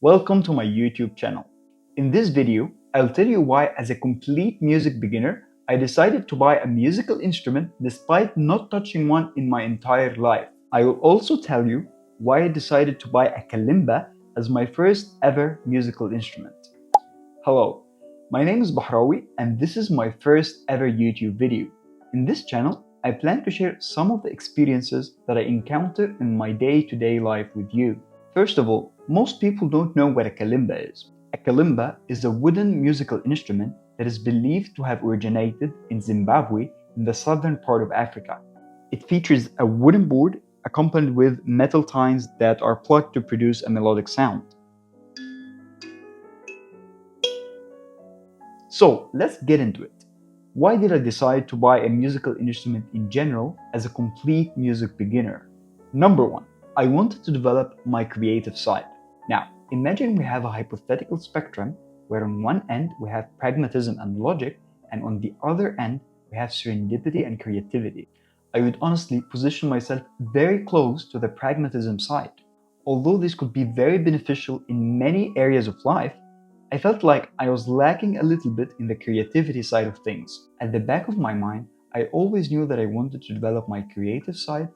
Welcome to my YouTube channel. In this video, I'll tell you why as a complete music beginner, I decided to buy a musical instrument despite not touching one in my entire life. I will also tell you why I decided to buy a Kalimba as my first ever musical instrument. Hello, my name is Bahrawi and this is my first ever YouTube video. In this channel, I plan to share some of the experiences that I encounter in my day-to-day life with you. First of all, most people don't know what a kalimba is. A kalimba is a wooden musical instrument that is believed to have originated in Zimbabwe in the southern part of Africa. It features a wooden board accompanied with metal tines that are plucked to produce a melodic sound. So let's get into it. Why did I decide to buy a musical instrument in general as a complete music beginner? Number one, I wanted to develop my creative side. Now, imagine we have a hypothetical spectrum where on one end we have pragmatism and logic, and on the other end we have serendipity and creativity. I would honestly position myself very close to the pragmatism side. Although this could be very beneficial in many areas of life, I felt like I was lacking a little bit in the creativity side of things. At the back of my mind, I always knew that I wanted to develop my creative side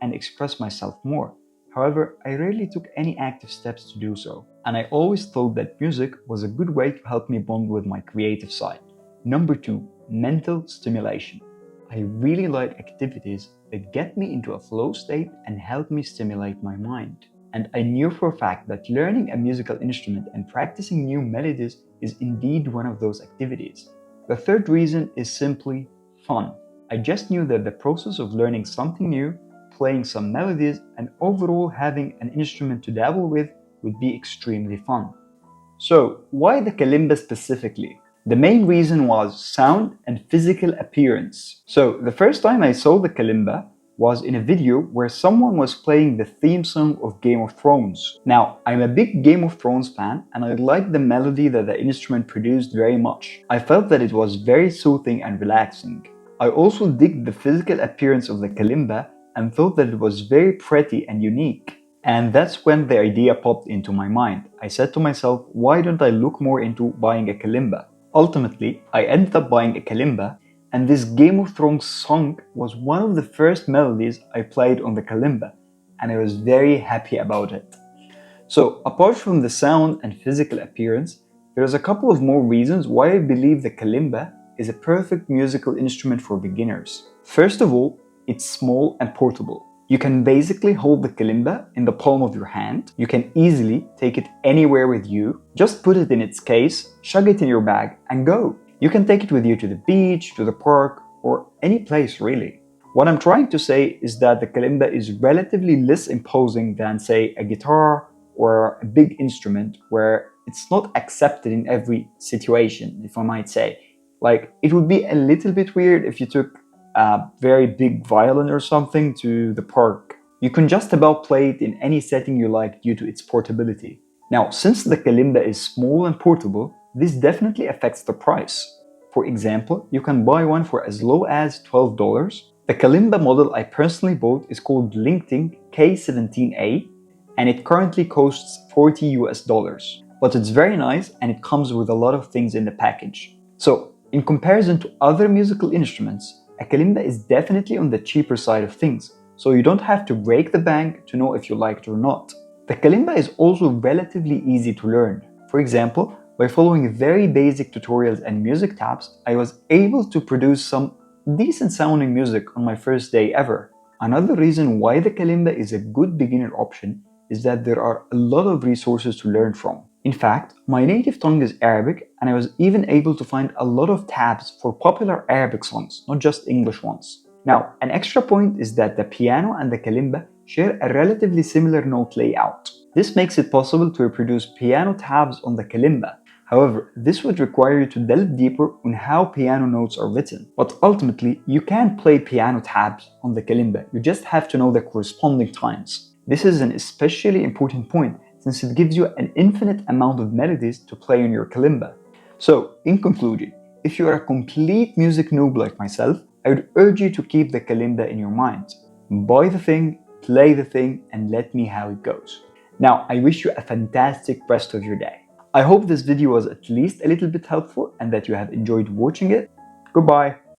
and express myself more. However, I rarely took any active steps to do so, and I always thought that music was a good way to help me bond with my creative side. Number two, mental stimulation. I really like activities that get me into a flow state and help me stimulate my mind. And I knew for a fact that learning a musical instrument and practicing new melodies is indeed one of those activities. The third reason is simply fun. I just knew that the process of learning something new, playing some melodies, and overall having an instrument to dabble with would be extremely fun. So, why the kalimba specifically? The main reason was sound and physical appearance. So, the first time I saw the kalimba was in a video where someone was playing the theme song of Game of Thrones. Now, I'm a big Game of Thrones fan and I liked the melody that the instrument produced very much. I felt that it was very soothing and relaxing. I also dig the physical appearance of the kalimba and thought that it was very pretty and unique. And that's when the idea popped into my mind. I said to myself, why don't I look more into buying a kalimba? Ultimately, I ended up buying a kalimba, and this Game of Thrones song was one of the first melodies I played on the kalimba, and I was very happy about it. So, apart from the sound and physical appearance, there's a couple of more reasons why I believe the kalimba is a perfect musical instrument for beginners. First of all, it's small and portable. You can basically hold the kalimba in the palm of your hand. You can easily take it anywhere with you. Just put it in its case, shove it in your bag, and go. You can take it with you to the beach, to the park, or any place really. What I'm trying to say is that the kalimba is relatively less imposing than, say, a guitar or a big instrument where it's not accepted in every situation, if I might say. Like, it would be a little bit weird if you took a very big violin or something to the park. You can just about play it in any setting you like due to its portability. Now, since the kalimba is small and portable, this definitely affects the price. For example, you can buy one for as low as $12. The kalimba model I personally bought is called Lingting K17A and it currently costs $40 US. But it's very nice and it comes with a lot of things in the package. So, in comparison to other musical instruments, a kalimba is definitely on the cheaper side of things, so you don't have to break the bank to know if you like it or not. The kalimba is also relatively easy to learn. For example, by following very basic tutorials and music tabs, I was able to produce some decent sounding music on my first day ever. Another reason why the kalimba is a good beginner option is that there are a lot of resources to learn from. In fact, my native tongue is Arabic and I was even able to find a lot of tabs for popular Arabic songs, not just English ones. Now, an extra point is that the piano and the kalimba share a relatively similar note layout. This makes it possible to reproduce piano tabs on the kalimba. However, this would require you to delve deeper on how piano notes are written. But ultimately, you can play piano tabs on the kalimba, you just have to know the corresponding times. This is an especially important point since it gives you an infinite amount of melodies to play on your kalimba. So, in conclusion, if you are a complete music noob like myself, I would urge you to keep the kalimba in your mind. Buy the thing, play the thing, and let me how it goes. Now, I wish you a fantastic rest of your day. I hope this video was at least a little bit helpful and that you have enjoyed watching it. Goodbye.